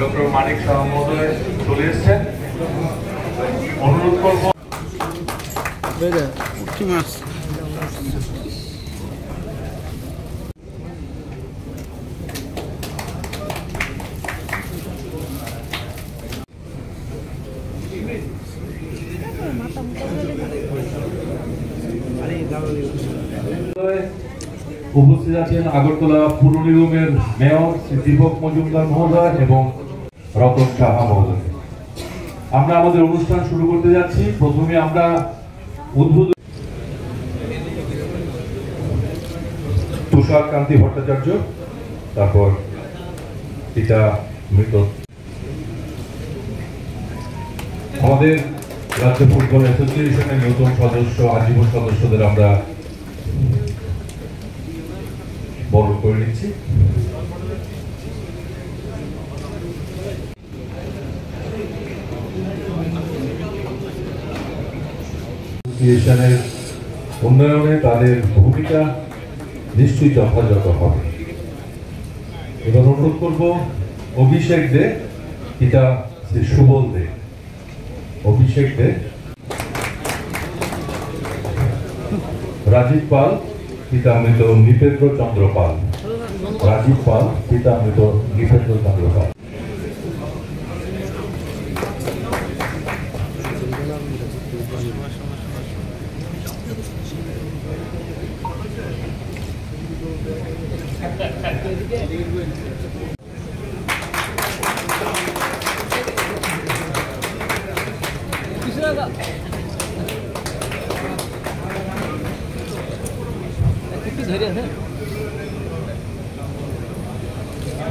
Doctor মানিক শাহ মহোদয় চলে এসেছেন। অনুরোধ করব উপস্থিত আছেন আগরতলা পুর নিগমের মেয়র শ্রী দীপক মজুমদার মহোদয় এবং রতন সাহা মহোদয়। আমরা আমাদের অনুষ্ঠান শুরু করতে যাচ্ছি। প্রথমে আমরা উদ্বোধন তুষার কান্তি ভট্টাচার্য, তারপর পিতা মৃত আমাদের রাজ্য ফুটবল অ্যাসোসিয়েশনের নতুন সদস্য আজীবন সদস্যদের আমরা বড় করে নিচ্ছি। অ্যাসোসিয়েশনের উন্নয়নে তাদের ভূমিকা নিশ্চয়ই যথাযথ হবে। এবার অনুরোধ করব অভিষেক দে, পিতা শ্রী সুবল দে। অভিষেক দে, রাজীব পাল, পিতা মৃত নৃপেন্দ্র চন্দ্র পাল। রাজীব পাল, পিতা মৃত নৃপেন্দ্র চন্দ্র পাল।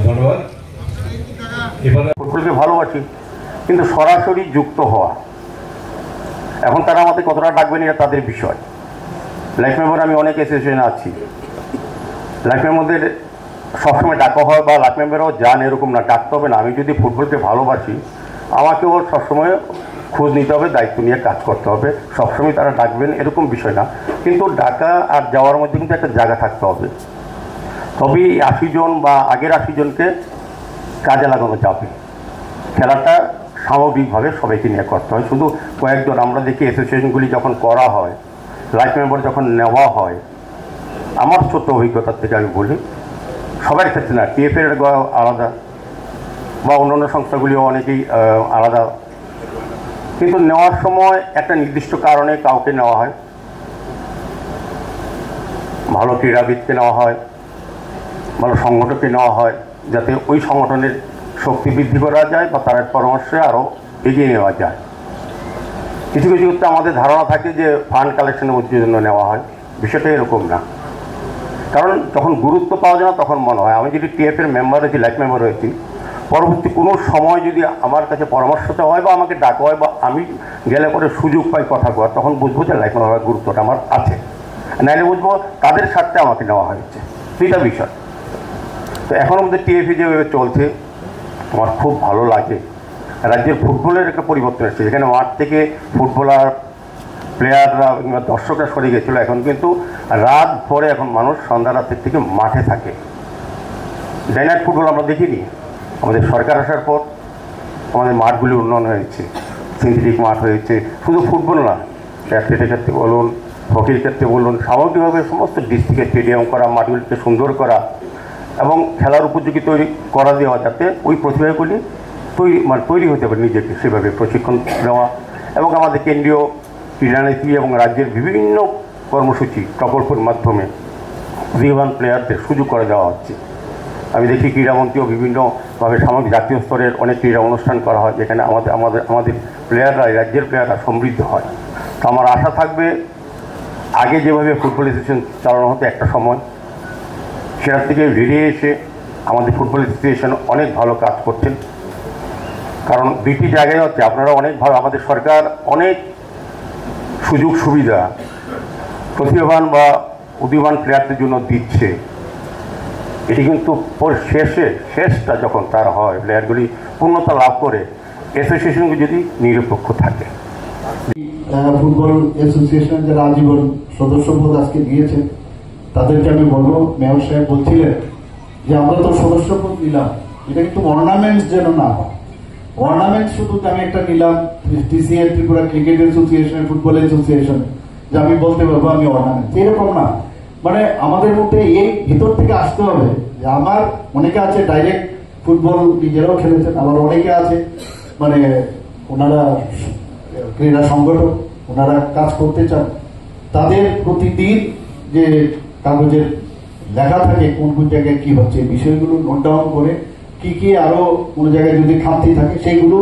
ধন্যবাদ। ফুটবলকে ভালোবাসি, কিন্তু সরাসরি যুক্ত হওয়া, এখন তারা আমাদের কতটা ডাকবেন এটা তাদের বিষয়। লাইফ মেম্বার আমি অনেক অ্যাসোসিয়েশনে আছি, লাইফ মেম্বারদের সবসময় ডাকা হয় বা লাইফ মেম্বারও যান এরকম না, ডাকতে হবে না। আমি যদি ফুটবলকে ভালোবাসি আমাকেও সবসময় খোঁজ নিতে হবে, দায়িত্ব নিয়ে কাজ করতে হবে। সবসময় তারা ডাকবেন এরকম বিষয় না, কিন্তু ডাকা আর যাওয়ার মধ্যে কিন্তু একটা জায়গা থাকতে হবে। তবেই 80 জন বা আগের 80 জনকে কাজে লাগানো যাবে। খেলাটা সামগ্রিকভাবে সবাইকে নিয়ে করতে হয়, শুধু কয়েকজন। আমরা দেখি অ্যাসোসিয়েশনগুলি যখন করা হয়, লাইফ মেম্বার যখন নেওয়া হয়, আমার ছোট্ট অভিজ্ঞতার থেকে আমি বলি, সবার ক্ষেত্রে না, টিএফের আলাদা বা অন্যান্য সংস্থাগুলিও অনেকেই আলাদা, কিন্তু নেওয়ার সময় একটা নির্দিষ্ট কারণে কাউকে নেওয়া হয়। ভালো ক্রীড়াবিদকে নেওয়া হয়, ভালো সংগঠনকে নেওয়া হয়, যাতে ওই সংগঠনের শক্তি বৃদ্ধি করা যায় বা তার পরামর্শে আরও এগিয়ে নেওয়া যায়। কিছু কিছু ক্ষেত্রে আমাদের ধারণা থাকে যে ফান্ড কালেকশনের জন্য নেওয়া হয়, বিষয়টা এরকম না। কারণ যখন গুরুত্ব পাওয়া যায় না তখন মনে হয়, আমি যদি টিএফের মেম্বার হয়েছি, লাইফ মেম্বার হয়েছি, পরবর্তী কোনো সময় যদি আমার কাছে পরামর্শটা হয় বা আমাকে ডাকা হয় বা আমি গেলে পরে সুযোগ পাই কথা কওয়ার, তখন বুঝবো যে লাইফ মেম্বারের গুরুত্বটা আমার আছে। নাইলে বুঝবো তাদের স্বার্থে আমাকে নেওয়া হয়েছে, দুইটা বিষয়। তো এখন আমাদের টিএফি যেভাবে চলছে আমার খুব ভালো লাগে। রাজ্যের ফুটবলের একটা পরিবর্তন এসেছে, যেখানে মাঠ থেকে ফুটবলার প্লেয়াররা দর্শকরা সরে গেছিলো, এখন কিন্তু রাত ভরে এখন মানুষ সন্ধ্যা রাতের থেকে মাঠে থাকে। ডে নাইট ফুটবল আমরা দেখিনি। আমাদের সরকার আসার পর আমাদের মাঠগুলি উন্নয়ন হয়েছে, সিনথেটিক মাঠ হয়েছে। শুধু ফুটবল না, অ্যাথলেটের ক্ষেত্রে বলুন, হকির ক্ষেত্রে বলুন, সামগ্রিকভাবে সমস্ত ডিস্ট্রিক্টে স্টেডিয়াম করা, মাঠগুলিকে সুন্দর করা এবং খেলার উপযোগী তৈরি করা দেওয়া, যাতে ওই প্রতিভাগুলি তৈরি হতে পারে, নিজেকে সেভাবে প্রশিক্ষণ দেওয়া। এবং আমাদের কেন্দ্রীয় ক্রীড়ানীতি এবং রাজ্যের বিভিন্ন কর্মসূচি প্রকল্পের মাধ্যমে প্রতিভাবান প্লেয়ারদের সুযোগ করে দেওয়া হচ্ছে। আমি দেখি ক্রীড়ামন্ত্রীও বিভিন্নভাবে সামগ্রিক জাতীয় স্তরের অনেক ক্রীড়া অনুষ্ঠান করা হয়, যেখানে আমাদের প্লেয়াররা, রাজ্যের প্লেয়াররা সমৃদ্ধ হয়। তো আমার আশা থাকবে, আগে যেভাবে ফুটবল অ্যাসোসিয়েশন চালানো হতো একটা সময়, সেটার থেকে বেরিয়ে এসে আমাদের ফুটবল অ্যাসোসিয়েশন অনেক ভালো কাজ করছেন। কারণ দুইটি জায়গায় হচ্ছে, আপনারা অনেক ভালো, আমাদের সরকার অনেক সুযোগ সুবিধা প্রতিভাবান বা উদীয়মান প্লেয়ারদের জন্য দিচ্ছে। এটি কিন্তু শেষটা যখন তার হয়, প্লেয়ারগুলি পূর্ণতা লাভ করে, অ্যাসোসিয়েশনগুলি যদি নিরপেক্ষ থাকে। ফুটবল অ্যাসোসিয়েশন যারা আজীবন সদস্যপদ আজকে দিয়েছেন তাদেরকে আমি বলবো, মেয়র সাহেব বলছিলেন যে আমরা তো সদস্যপদ নিলাম, এটা কিন্তু অর্নামেন্টস যেন না হয়। অর্নামেন্ট শুধু আমি একটা নিলাম TCA Tripura cricket association, football association, যে আমি বলতে পারবো আমি অর্নামেন্ট, এরকম না। মানে আমাদের মধ্যে এই ভিতর থেকে আসতে হবে যে আমার অনেকে আছে ডাইরেক্ট ফুটবল নিজেরাও খেলেছেন, আবার অনেকে আছে মানে ওনারা ক্রীড়া সংগঠন, ওনারা কাজ করতে চান, তাদের প্রতিদিন যে কাগজের লেখা থাকে কোন কোন জায়গায় কি হচ্ছে বিষয়গুলো নোট ডাউন করে কি কি আরো কোন জায়গায় যদি খামতি থাকে সেইগুলো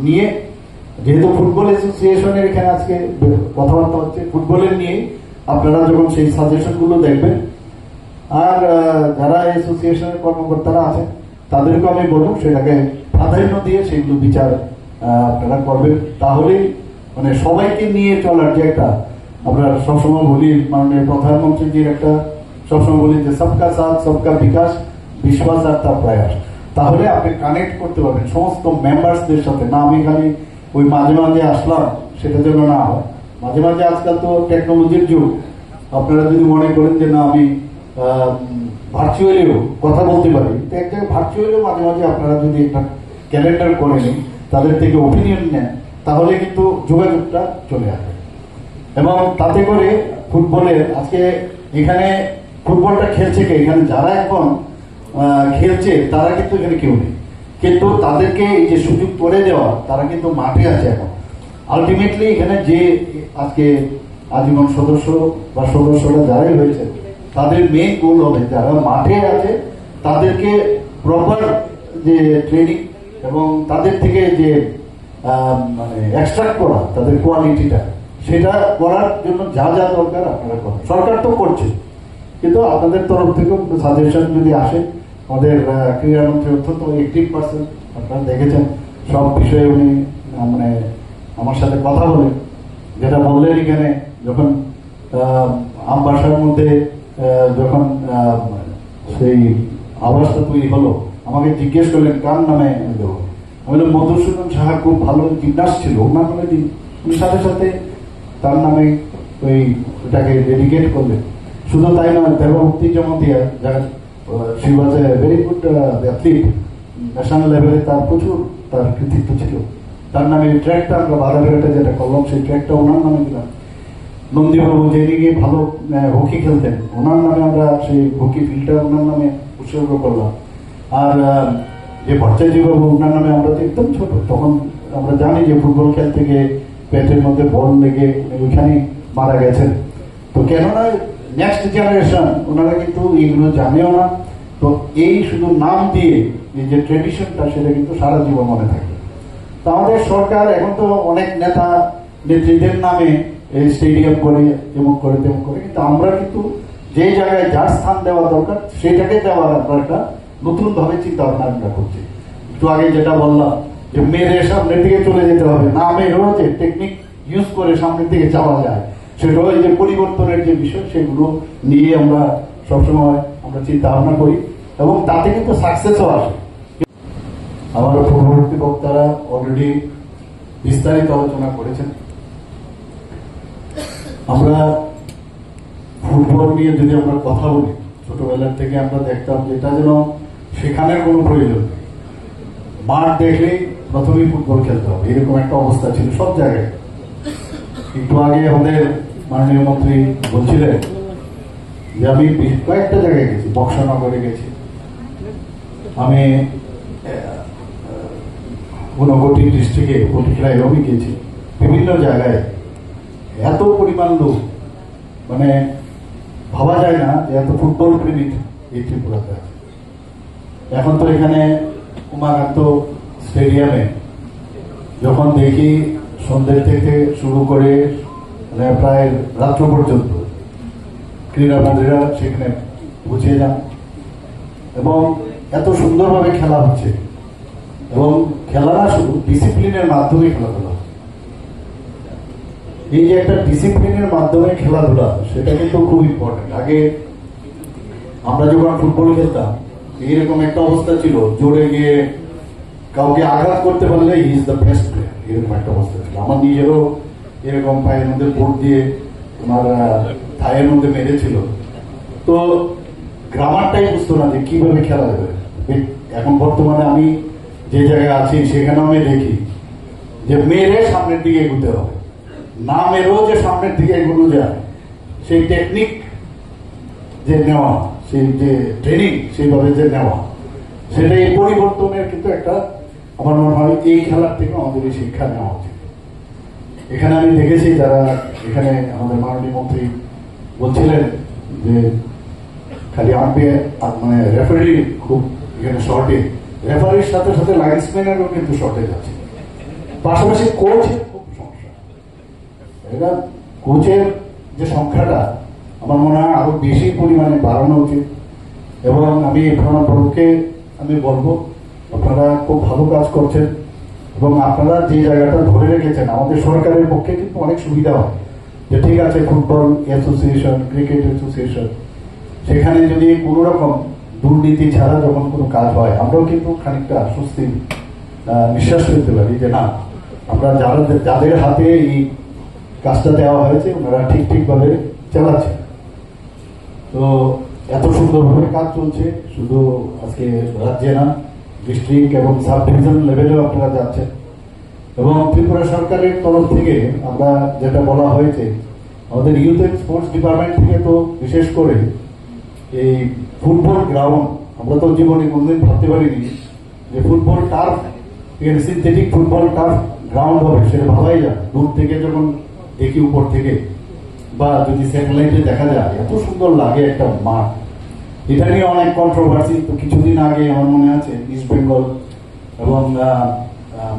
নিয়ে, যেহেতু ফুটবল অ্যাসোসিয়েশনের এখানে আজকে কথাবার্তা হচ্ছে ফুটবলের নিয়ে, আপনারা যখন সেই সাজেশন গুলো দেখবেন আর যারা অ্যাসোসিয়েশনের কর্মকর্তারা আছেন তাদেরকে আমি বলবো সেটাকে প্রাধান্য দিয়ে সেগুলো বিচার আপনারা করবেন, তাহলেই মানে সবাইকে নিয়ে চলার যে একটা, আমরা সবসময় বলি মাননীয় প্রধানমন্ত্রীজির একটা সবসময় বলি যে সবকা সাথ সবকা বিকাশ, বিশ্বাস আর তার প্রয়াস, তাহলে আপনি কানেক্ট করতে পারবেন সমস্ত মেম্বার্সদের সাথে। না আমি খালি ওই মাঝে মাঝে আসলাম সেটা যেন না হয়। মাঝে মাঝে আজকাল তো টেকনোলজির যুগ, আপনারা যদি মনে করেন যে না আমি ভার্চুয়ালিও কথা বলতে পারি, একটা ভার্চুয়ালিও মাঝে মাঝে আপনারা যদি একটা ক্যালেন্ডার করে নিন, তাদের থেকে ওপিনিয়ন নেন, তাহলে কিন্তু যোগাযোগটা চলে আসবে। এবং তাতে করে ফুটবলের আজকে এখানে ফুটবলটা খেলছে কে, এখানে যারা এখন খেলছে তারা কিন্তু এখানে কেউ নেই, কিন্তু তাদেরকে এই যে সুযোগ করে দেওয়া, তারা কিন্তু মাঠে আছে এখন। আলটিমেটলি এখানে যে আজকে আজীবন সদস্য বা সদস্যরা যারাই হয়েছে তাদের মেইন গোল হবে যারা মাঠে আছে তাদেরকে প্রপার যে ট্রেনিং এবং তাদের থেকে যে মানে এক্সট্রাক্ট করা তাদের কোয়ালিটিটা, সেটা করার জন্য যা যা দরকার আপনারা করেন। সরকার তো করছে, কিন্তু আপনাদের তরফ থেকেও সাজেশন যদি আসে, আমাদের ক্রীড়ামন্ত্রী অত্যন্ত 80% আপনারা দেখেছেন সব বিষয়ে উনি মানে আমার সাথে কথা বলেন, যেটা বললেন এখানে যখন আমবাসার মধ্যে যখন সেই আবাসটা তৈরি হলো, আমাকে জিজ্ঞেস করলেন কার নামে দেবো। আমি বললাম মধুসূদন সাহা খুব ভালো জিমনাস্ট ছিল, ওনার নামে দিন। উনি সাথে সাথে তার নামে ওই ওটাকে ডেডিকেট করলেন। শুধু তাই নয়, দেবভক্তি জমতিয়া, যারা she was a very good athlete, national লেভেলে তার প্রচুর তার কৃতিত্ব ছিল। তার নামে ট্র্যাকটা আমরা বাধাঘাটে যেটা করলাম সেই ট্র্যাকটা ওনার নামে দিলাম। নন্দীবাবু যিনি গিয়ে ভালো হকি খেলতেন, ওনার নামে আমরা সেই হকি ফিল্ডটা ওনার নামে উৎসর্গ করলাম। আর যে ভট্টাচার্য বাবু, ওনার নামে আমরা তো একদম ছোট, তখন আমরা জানি যে ফুটবল খেলতে গিয়ে পেটের মধ্যে বল লেগে ওইখানে মারা গেছেন। তো কেননা নেক্সট জেনারেশন ওনারা কিন্তু এইগুলো জানেও না, তো এই শুধু নাম দিয়ে এই যে ট্রেডিশনটা সেটা কিন্তু সারা জীবন মনে থাকে। তো আমাদের সরকার এখন তো অনেক নেতা নেত্রীদের নামে এই স্টেডিয়াম করে এমন করে তেমন করে, কিন্তু আমরা কিন্তু যে জায়গায় যার স্থান দেওয়া দরকার সেটাকে দেওয়ার আমরা একটা নতুন ভাবে চিন্তা ভাবনা আমরা করছি। একটু আগে যেটা বললাম যে মেরে সামনের দিকে চলে যেতে হবে না, মেয়েরও যে টেকনিক ইউজ করে সামনের দিকে যাওয়া যায়, সেটাও এই যে পরিবর্তনের যে বিষয় সেগুলো নিয়ে আমরা সবসময় আমরা চিন্তা ভাবনা করি এবং তাতে কিন্তু সাকসেসও আসে। আমার পূর্ববর্তী বক্তারা অলরেডি বিস্তারিত আলোচনা করেছেন। আমরা ফুটবল নিয়ে যদি আমরা কথা বলি, ছোটবেলার থেকে আমরা দেখতাম যেটা যেন শেখানোর কোনো প্রয়োজন নেই, মাঠ দেখলেই প্রথমেই ফুটবল খেলতে হবে, এরকম একটা অবস্থা ছিল সব জায়গায়। একটু আগে আমাদের মাননীয় মন্ত্রী বলছিলেন যে আমি কয়েকটা জায়গায় গেছি, বক্সানগরে গেছি, আমি ঊনকোটি ডিস্ট্রিক্টে কটিখেলায় রবি গেছি, বিভিন্ন জায়গায় এত পরিমাণ লোক, মানে ভাবা যায় না যে এত ফুটবল প্রেমিক এই ত্রিপুরাতে আছে। এখন তো এখানে উমাকান্ত স্টেডিয়ামে যখন দেখি সন্ধ্যে থেকে শুরু করে মানে প্রায় রাত্র পর্যন্ত ক্রীড়ামন্ত্রীরা সেখানে পৌঁছে যান এবং এত সুন্দরভাবে খেলা হচ্ছে এবং খেলাটা শুধু ডিসিপ্লিনের মাধ্যমে খেলাধুলা। এই যে একটা ডিসিপ্লিনের মাধ্যমে খেলাধুলা সেটা কিন্তু খুব ইম্পর্টেন্ট। আগে আমরা যখন ফুটবল খেলতাম এইরকম একটা অবস্থা ছিল, জোরে গিয়ে কাউকে আঘাত করতে পারলে he is the best player, এরকম একটা অবস্থা ছিল। আমার নিজেরও এরকম পায়ের মধ্যে বোর্ড দিয়ে তোমার থায়ের মধ্যে মেরেছিল। তো গ্রামারটাই বুঝতো না যে কিভাবে খেলা যাবে। এখন বর্তমানে আমি যে জায়গায় আছি সেখানে আমি দেখি যে মেরে সামনের দিকে এগোতে হবে, না মেরেও যে সামনের দিকে এগোনো যায়, সেই টেকনিক যে নেওয়া, সেই যে ট্রেনিং সেইভাবে যে নেওয়া, সেটা এই পরিবর্তনের কিন্তু একটা, আমার মনে হয় এই খেলার থেকে আমাদের এই শিক্ষা নেওয়া উচিত। এখানে আমি দেখেছি যারা এখানে আমাদের মাননীয় মন্ত্রী বলছিলেন যে খালি আম্পায়ার মানে রেফারি খুব এখানে শর্টেজ, রেফারির সাথে সাথে লাইন্সম্যানেরও কিন্তু শর্টেজ আছে, পাশাপাশি কোচের খুব সমস্যা। এটা কোচের যে সংখ্যাটা আমার মনে হয় আরো বেশি পরিমাণে বাড়ানো উচিত। এবং আমি প্রণবকে আমি বলবো আপনারা খুব ভালো কাজ করছেন এবং আপনারা যে জায়গাটা ধরে রেখেছেন, আমাদের সরকারের পক্ষে কিন্তু অনেক সুবিধা হয় যে ঠিক আছে ফুটবল অ্যাসোসিয়েশন, ক্রিকেট অ্যাসোসিয়েশন, সেখানে যদি কোনো রকম দুর্নীতি ছাড়া যখন কোনো কাজ হয় আমরাও কিন্তু খানিকটা স্বস্তি নিঃশ্বাস ফেলতে পারি যে না, আমরা যাদের হাতে এই কাজটা দেওয়া হয়েছে ওনারা ঠিকভাবে চালাচ্ছে। তো এত সুন্দরভাবে কাজ চলছে, শুধু আজকে রাজ্যে না, ডিস্ট্রিক্ট এবং সাব ডিভিশন লেভেলেও আপনারা যাচ্ছেন। এবং ত্রিপুরা সরকারের তরফ থেকে আমরা যেটা বলা হয়েছে, আমাদের ইউথ এন্ড স্পোর্টস ডিপার্টমেন্ট থেকে তো বিশেষ করে এই ফুটবল গ্রাউন্ড, আমরা তো জীবনে কোনদিন ভাবতে পারিনি যে football turf, synthetic football turf ground হবে, সেটা ভাবাই যায়। দূর থেকে যখন দেখি, উপর থেকে বা যদি স্যাটেলাইটে দেখা যায়, এত সুন্দর লাগে একটা মাঠ। এটা নিয়ে অনেক কন্ট্রোভার্সি। তো কিছুদিন আগে আমার মনে আছে ইস্ট বেঙ্গল এবং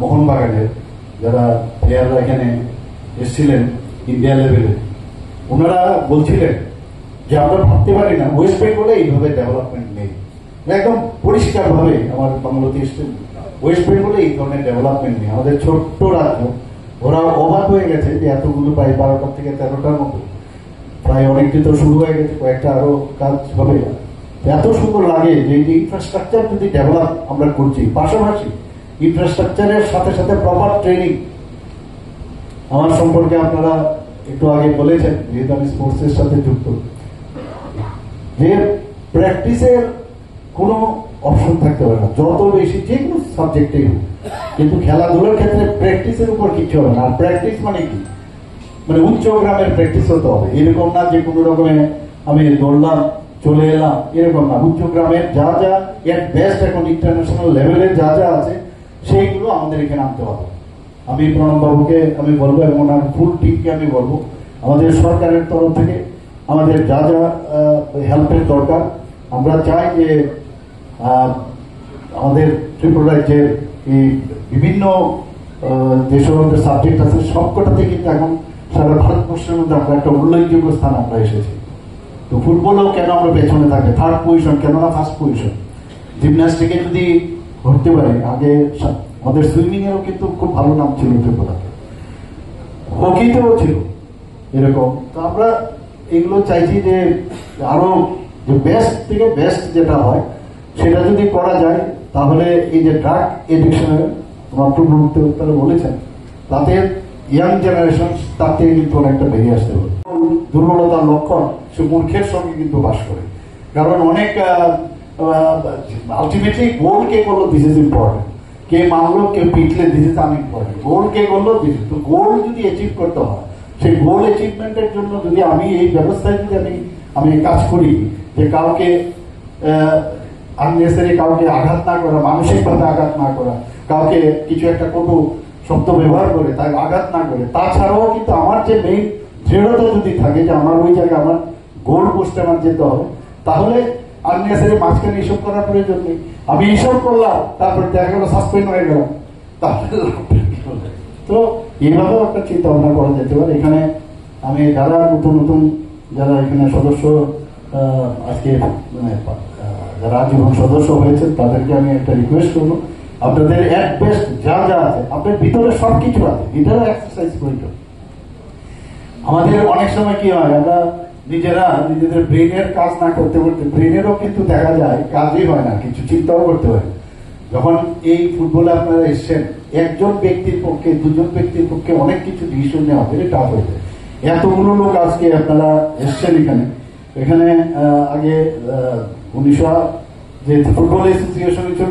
মোহনবাগানের যারা প্লেয়াররা এখানে এসেছিলেন ইন্ডিয়া লেভেলে, ওনারা বলছিলেন যে আমরা ভাবতে পারি না ওয়েস্ট বেঙ্গলে এইভাবে ডেভেলপমেন্ট নেই। একদম পরিষ্কার ভাবে আমার বাংলাদেশ ওয়েস্ট বেঙ্গলে এই ধরনের ডেভেলপমেন্ট নেই। আমাদের ছোট্ট রাজ্য, ওরা অবাক হয়ে গেছে যে এতগুলো প্রায় 12টা থেকে 13টার মতো, প্রায় অনেকটি তো শুরু হয়ে গেছে, কয়েকটা আরো কাজ হবে। এত সুন্দর লাগে যে ইনফ্রাস্ট্রাকচার যদি ডেভেলপ আমরা করছি, পাশাপাশি ইনফ্রাস্ট্রাকচারের সাথে সাথে প্রপার ট্রেনিং। আমার সম্পর্কে আপনারা একটু আগে বলেছেন, যেহেতু আমি স্পোর্টসের সাথে যুক্ত, যে প্র্যাকটিসের কোনো অপশন থাকতে পারে না, যত বেশি যে কোনো সাবজেক্টেই হোক, কিন্তু খেলাধুলার ক্ষেত্রে প্র্যাকটিসের উপর কিছু হবে না। আর প্র্যাকটিস মানে কি, মানে উচ্চ গ্রামের প্র্যাকটিস হতে হবে, এরকম না যে কোনো রকমে আমি দৌড়লাম চলে এলাম, এরকম না। উচ্চ গ্রামের যা যা এর বেস্ট এখন ইন্টারন্যাশনাল লেভেলে যা যা আছে সেইগুলো আমাদের এখানে আনতে হবে। আমি প্রণব বাবুকে আমি বলবো এবং ওনার ফুল টিমকে আমি বলবো, আমাদের সরকারের তরফ থেকে আমাদের যা যা হেল্পের দরকার, আমরা চাই যে আমাদের ত্রিপুরা রাজ্যের এই বিভিন্ন যে সমস্ত সাবজেক্ট আছে সবকটাতে কিন্তু এখন সারা ভারতবর্ষের মধ্যে আমরা একটা উল্লেখযোগ্য স্থান আমরা এসেছি। তো ফুটবলেও কেন আমরা পেছনে থাকি, থার্ড পজিশন কেন না ফার্স্ট পজিশন। জিমন্যাস্টিকে যদি ধরতে পারি, আগে আমাদের সুইমিং এরও কিন্তু খুব ভালো নাম ছিল ত্রিপুরাতে, হকিতেও ছিল এরকম। তো আমরা এগুলো চাইছি যে আরো যে বেস্ট থেকে বেস্ট যেটা হয় সেটা যদি করা যায়, তাহলে এই যে ড্রাগ এডিকশনের তারা বলেছেন, তাতে ইয়াং জেনারেশন তার থেকে কিন্তু অনেকটা বেরিয়ে আসতে হবে। দুর্বলতার লক্ষণ সে মূর্খের সঙ্গে কিন্তু বাস করে, কারণ অনেক আলটিমেটলি গোল কে করলো দিস ইজ ইম্পর্টেন্ট, কে মানলো কে পিটলে দিস ইজ আনইম্পর্টেন্ট, গোল কে করলো দিস। তো গোল যদি অ্যাচিভ করতে হয়, সেই গোল অ্যাচিভমেন্টের জন্য যদি আমি এই ব্যবস্থায় যদি আমি কাজ করি যে কাউকে আননেসারি কাউকে আঘাত না করা, মানসিকভাবে আঘাত না করা, কাউকে কিছু একটা কটু শব্দ ব্যবহার করে তাই আঘাত না করে, তাছাড়াও কিন্তু আমার যে মেইন দৃঢ়তা যদি থাকে যে আমার ওই জায়গায় আমার গোল পোস্টে আমার যেতে হবে, তাহলে আননেসারি মাঝখানে এইসব করার প্রয়োজন নেই। আমি এইসব করলাম, তারপর দেখা গেল সাসপেন্ড হয়ে গেলাম, তো এইভাবেও একটা চিন্তা ভাবনা করা যেতে পারে। এখানে আমি যারা নতুন নতুন যারা এখানে সদস্য আজকে মানে যারা আজীবন সদস্য হয়েছেন, তাদেরকে আমি একটা রিকোয়েস্ট করবো, আপনাদের এট বেস্ট যা যা আছে আপনার ভিতরে সবকিছু আছে, এটারও এক্সারসাইজ করতে। আমাদের অনেক সময় কি হয়, আমরা নিজেরা নিজেদের ব্রেনের কাজ না করতে করতে ব্রেনেরও কিন্তু দেখা যায় কাজই হয় না, কিছু চিন্তাও করতে হয়। যখন এই ফুটবলে আপনারা এসছেন, একজন ব্যক্তির পক্ষে দুজন ব্যক্তির পক্ষে অনেক কিছু ডিসিশন নেওয়া ভেরি টাফ হয়ে যায়। এতগুলো লোক আজকে আপনারা এসছেন এখানে আগে 1900 যে ফুটবল অ্যাসোসিয়েশন হচ্ছে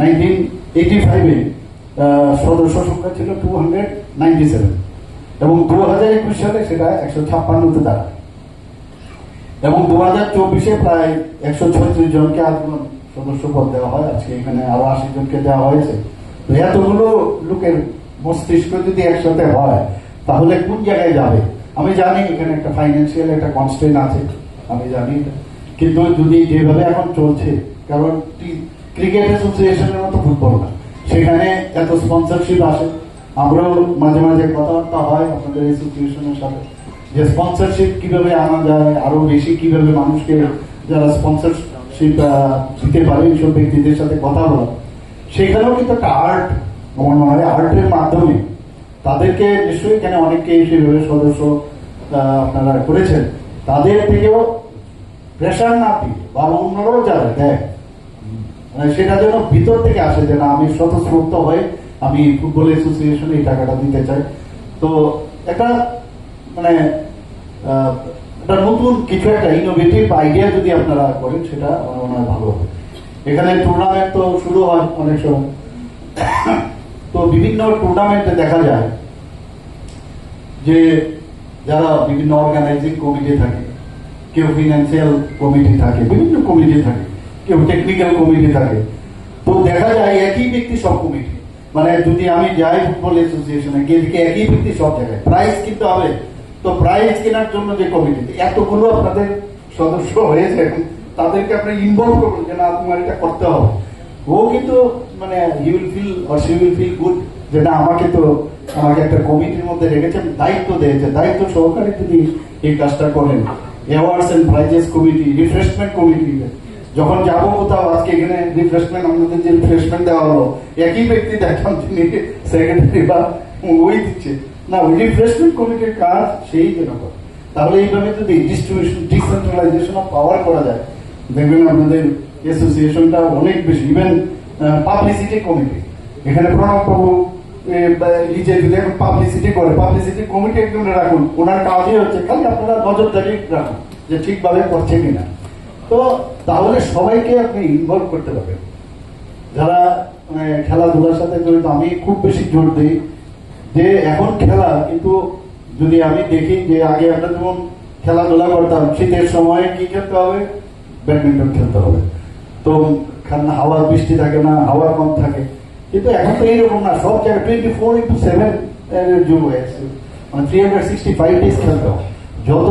1985-এ সদস্য সংখ্যা ছিল 297 এবং 2021 সালে সেটা 156-তে দাঁড়ায় এবং 2024-এ প্রায় 136 জনকে আজীবন সদস্য পদ দেওয়া হয়। আজকে এখানে আরো 80 জনকে দেওয়া হয়েছে। তো এতগুলো লোকের মস্তিষ্ক যদি একসাথে হয় তাহলে কোন জায়গায় যাবে? আমি জানি এখানে একটা ফাইন্যান্সিয়াল একটা কনস্ট্রেন্ট আছে, আমি জানি, কিন্তু যদি যেভাবে এখন চলছে, কারণ ক্রিকেট অ্যাসোসিয়েশনের মতো ফুটবল না, সেখানে এত স্পন্সরশিপ আসে। আমরাও মাঝে মাঝে কথাবার্তা হয় আপনাদের অ্যাসোসিয়েশনের সাথে যে স্পন্সরশিপ কিভাবে আনা যায়, আরো বেশি কিভাবে মানুষকে যারা স্পন্সরশিপ দিতে পারে এইসব ব্যক্তিদের সাথে কথা বলা। সেখানেও কিন্তু একটা আর্ট, আমার মনে হয় আর্টের মাধ্যমে তাদেরকে নিশ্চয়ই এখানে অনেককে সেভাবে সদস্য আপনারা করেছেন, তাদের থেকেও প্রেশার না দিয়ে বা অন্যরাও যাবে দেখ মানে সেটা যেন ভিতর থেকে আসে যে না আমি স্বতঃস্ফূর্ত হয়ে আমি ফুটবল অ্যাসোসিয়েশনে এই টাকাটা দিতে চাই। তো একটা মানে একটা নতুন কিছু একটা ইনোভেটিভ আইডিয়া যদি আপনারা করেন সেটা আমার মনে হয় ভালো হবে। এখানে টুর্নামেন্ট তো শুরু হয় অনেক সময়, তো বিভিন্ন টুর্নামেন্টে দেখা যায় যে যারা বিভিন্ন অর্গানাইজিং কমিটি থাকে, কেউ ফিনান্সিয়াল কমিটি থাকে, বিভিন্ন কমিটি থাকে, কেউ টেকনিক্যাল কমিটি থাকে, তো দেখা যায় একই ব্যক্তি সব কমিটি। মানে যদি আমি যাই ফুটবল অ্যাসোসিয়েশনে গিয়ে দেখি একই ব্যক্তি সব জায়গায়, প্রাইজ কিনতে হবে, তো প্রাইজ কেনার জন্য যে কমিটি এতগুলো আপনাদের সদস্য হয়েছে তাদেরকে আপনি ইনভলভ করুন যে না তোমার এটা করতে হবে। ও কিন্তু মানে he will feel or she will feel good যে না আমাকে একটা কমিটির মধ্যে রেখেছেন, দায়িত্ব দিয়েছে, দায়িত্ব সহকারে যদি এই কাজটা করেন। Awards and prizes committee, refreshment committee, যখন যাবো কোথাও, আজকে এখানে রিফ্রেশমেন্ট আমাদের যে রিফ্রেশমেন্ট দেওয়া হলো একই ব্যক্তি দেখলাম তিনি সেক্রেটারি বা ওই দিচ্ছে না, ওই রিফ্রেশমেন্ট কমিটির কাজ সেই জন্য করে। তাহলে এইভাবে যদি ডিস্ট্রিবিউশন ডিসেন্ট্রালাইজেশন অফ পাওয়ার করা যায় দেখবেন আপনাদের অ্যাসোসিয়েশনটা অনেক বেশি। ইভেন পাবলিসিটি কমিটি, এখানে প্রণব বাবু নিজে যদি এখন পাবলিসিটি করে, পাবলিসিটি কমিটি একজনে রাখুন, ওনার কাজই হচ্ছে খালি আপনারা নজরদারি রাখুন যে ঠিকভাবে করছে কিনা। তো তাহলে সবাইকে আপনি ইনভলভ করতে পারবেন যারা খেলাধুলার সাথে জড়িত। আমি খুব বেশি জোর দিই যে এখন খেলা, কিন্তু যদি আমি দেখি যে আগে আমরা যেমন খেলাধুলা করতাম, শীতের সময় কি খেলতে হবে, ব্যাডমিন্টন খেলতে হবে, তো হাওয়া বৃষ্টি থাকে না, হাওয়া কম থাকে, কিন্তু এখন তো এইরকম না, সব জায়গায় 24/7 যুগ হয়েছে, মানে 365 ডেজ খেলতে হবে। যত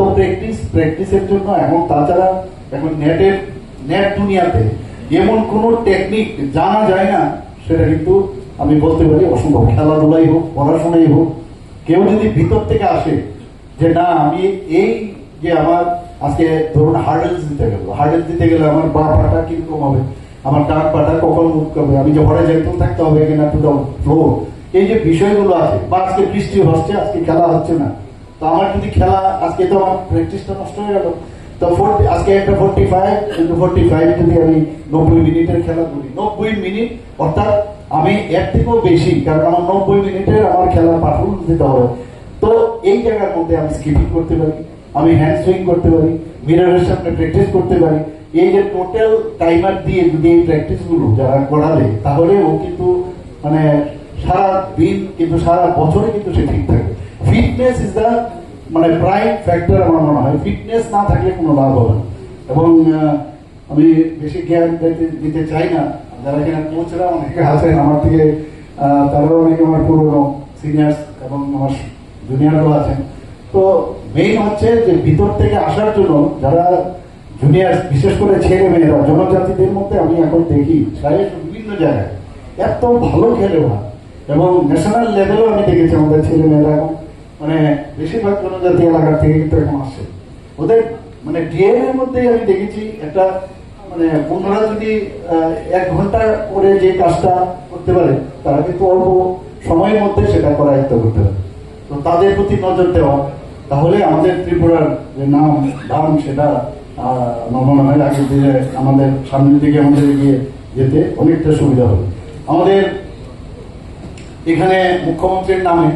প্র্যাকটিসের জন্য এখন, তাছাড়া এখন নেট দুনিয়াতে এমন কোন টেকনিক জানা যায় না সেটা কিন্তু আমি বলতে পারি অসম্ভব। খেলাধুলাই হোক, পড়াশোনাই হোক, কেউ যদি ভিতর থেকে আসে যে না আমি এই যে আমার আজকে ধরুন হার্ডেলস দিতে গেলে আমার বা পাটা কিরকম হবে, আমার ডান পাটা কখন মুভ করবে, আমি যে হরাইজন্টাল থাকতে হবে কিনা টু দ্য ফ্লোর, এই যে বিষয়গুলো আছে, বা আজকে বৃষ্টি হচ্ছে, আজকে খেলা হচ্ছে না, তো আমার যদি খেলা আজকে তো আমার প্র্যাকটিসটা নষ্ট হয়ে গেল। তো আজকে একটা 45 যদি আমি 90 মিনিটের খেলা করি, 90 মিনিট অর্থাৎ আমি এর থেকেও বেশি, কারণ আমার 90 মিনিটের আমার খেলার পারফরমেন্স দিতে হবে। তো এই জায়গার মধ্যে আমি স্কিপিং করতে পারি, আমি হ্যান্ড সুইং করতে পারি, মিররের সামনে প্র্যাকটিস করতে পারি। এই যে টোটাল টাইমার দিয়ে যদি এই প্র্যাকটিস গুলো যারা করাবে, তাহলে ও কিন্তু মানে সারা দিন কিন্তু সারা বছরে কিন্তু সে ঠিক থাকে। ফিটনেস ইজ দ্য মানে প্রাইম ফ্যাক্টর আমার মনে হয়। ফিটনেস না থাকলে কোনো লাভ হবে না। এবং আমি বেশি জ্ঞান দিতে চাই না, যারা এখানে কোচরা অনেকে আছেন আমার থেকে, তারাও অনেকে আমার পুরোনো সিনিয়র্স এবং আমার জুনিয়রও আছেন। তো মেইন হচ্ছে যে ভিতর থেকে আসার জন্য যারা জুনিয়র, বিশেষ করে ছেলে মেয়েরা, জনজাতিদের মধ্যে আমি এখন দেখি বিভিন্ন জায়গায় এত ভালো খেলে ওরা, এবং ন্যাশনাল লেভেলেও আমি দেখেছি আমাদের ছেলে মেয়েরা এখন মানে বেশিরভাগ জনজাতি এলাকার থেকে কিন্তু এখন আসছে। ওদের মানে ডিএনএ এর মধ্যে আমি দেখেছি একটা মানে অন্যরা যদি 1 ঘন্টা করে যে কাজটা করতে পারে, তারা কিন্তু অল্প সময়ের মধ্যে সেটা করায়ত্ত করতে পারে। তো তাদের প্রতি নজর দেওয়া, তাহলে আমাদের ত্রিপুরার যে নাম দাম সেটা মনে হয় আগে দিয়ে আমাদের সামনের দিকে আমাদের এগিয়ে যেতে অনেকটা সুবিধা হবে। আমাদের এখানে মুখ্যমন্ত্রীর নামে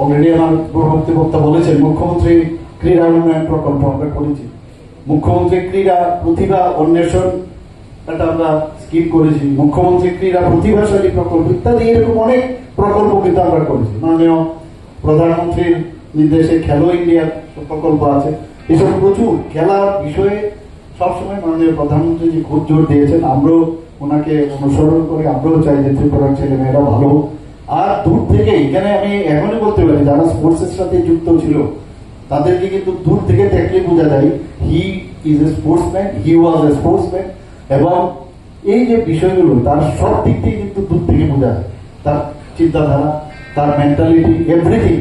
অলরেডি আমার পূর্ববর্তী বক্তা বলেছেন, মুখ্যমন্ত্রী ক্রীড়া উন্নয়ন প্রকল্প আমরা করেছি। মুখ্যমন্ত্রী ক্রীড়া প্রতিভা অন্বেষণ একটা আমরা স্কিম করেছি, মুখ্যমন্ত্রী ক্রীড়া প্রতিভাশালী প্রকল্প ইত্যাদি এরকম অনেক প্রকল্প কিন্তু আমরা করেছি। মাননীয় প্রধানমন্ত্রীর নির্দেশে খেলো ইন্ডিয়া প্রকল্প আছে। এসব প্রচুর খেলার বিষয়ে সবসময় মাননীয় প্রধানমন্ত্রী যে খুব জোর দিয়েছেন, আমরাও ওনাকে অনুসরণ করে আমরাও চাই যে ত্রিপুরার ছেলে মেয়েরা ভালো। আর দূর থেকে এখানে আমি এখনই বলতে পারি যারা স্পোর্টসের সাথে যুক্ত ছিল তাদেরকে কিন্তু দূর থেকে দেখলে বোঝা যায় he is a sportsman, he was A sportsman. এবং এই যে বিষয়গুলো তার সব দিক থেকে কিন্তু দূর থেকে বোঝা যায়, তার চিন্তাধারা, তার মেন্টালিটি, এভরিথিং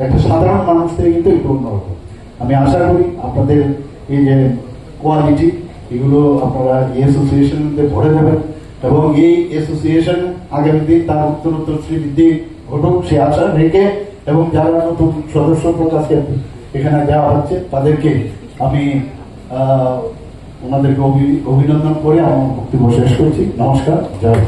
একটা সাধারণ মানুষ থেকে কিন্তু একটু অন্যরকম। আমি আশা করি আপনাদের এই যে কোয়ালিটি এগুলো আপনারা এই অ্যাসোসিয়েশনের মধ্যে ভরে দেবেন এবং এই অ্যাসোসিয়েশন আগামী দিন তার উত্তরোত্তর শ্রীবৃদ্ধি ঘটুক সে আশা রেখে, এবং যারা নতুন সদস্য প্রকাশকে এখানে দেওয়া হচ্ছে তাদেরকে আমি ওনাদেরকে অভিনন্দন করে আমার বক্তব্য শেষ করছি। নমস্কার, জয়।